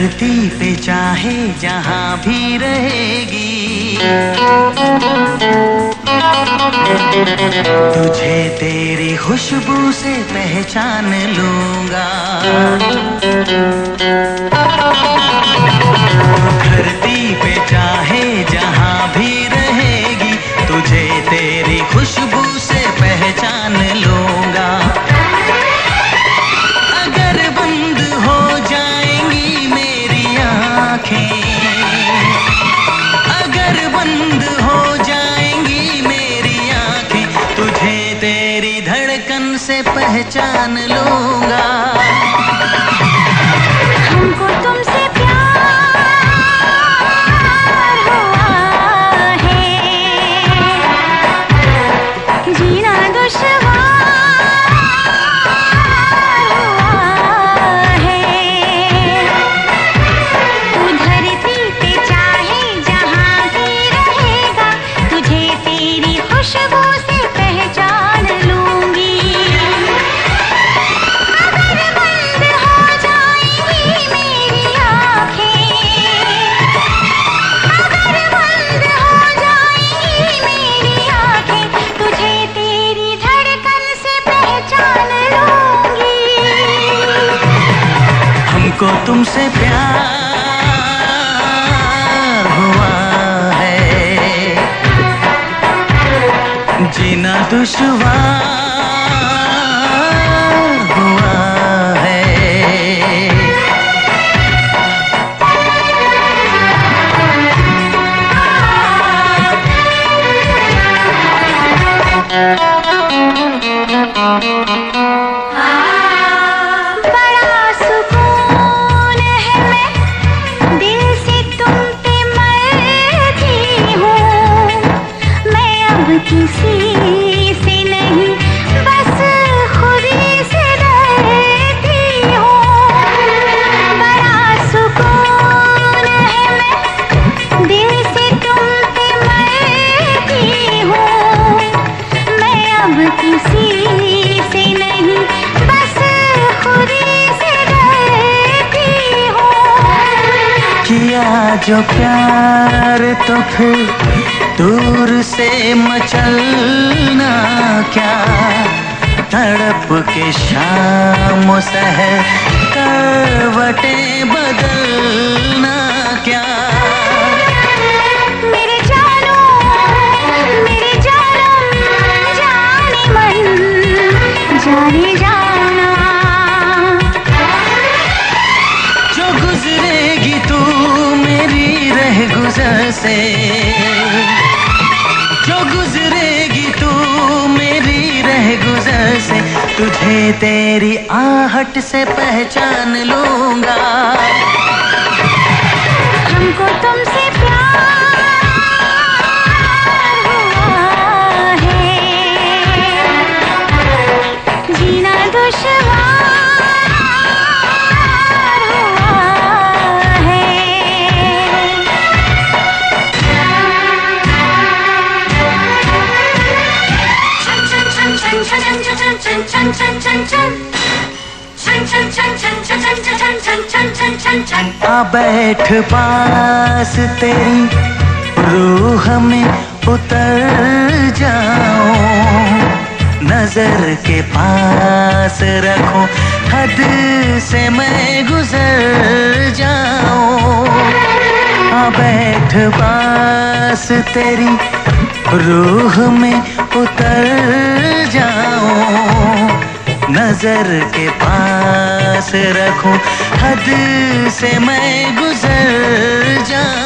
धरती पे चाहे जहां भी रहेगी, तुझे तेरी खुशबू से पहचान लूंगा। धरती पे चाहे जहां भी रहेगी, तुझे तेरी खुशबू से पहचान लूंगा। अगर बंद हो जाएंगी मेरी आँखें, अगर बंद हो जाएंगी मेरी आँखें, तुझे तेरी धड़कन से पहचान लूंगा। हमको तुमसे तुमसे प्यार हुआ है, जीना दुश्वार हुआ है। किसी से नहीं, बस खुद से डरती हूँ। बड़ा सुकून है, मैं दिल से तुम पे मरती हूँ। मैं अब किसी से नहीं, बस खुद से डरती हूँ। किया जो प्यार तो फिर दूर से मचलना क्या, तड़प के शाम सहर करवटें बदलना क्या। मेरे जानम जाने मन जाने जाना, जो गुजरेगी तू मेरी रह गुजर से, जो गुजरेगी तू मेरी रह गुजर से, तुझे तेरी आहट से पहचान लूंगा। हमको तुमसे प्यार हुआ है, जीना दुश्वार आ बैठ पास तेरी रूह में उतर जाऊं, नजर के पास रखूं, हद से मैं गुजर जाऊं। आ बैठ पास तेरी रूह में उतर जाऊं, नजर के पास रखूं, हद से मैं गुजर जाऊं।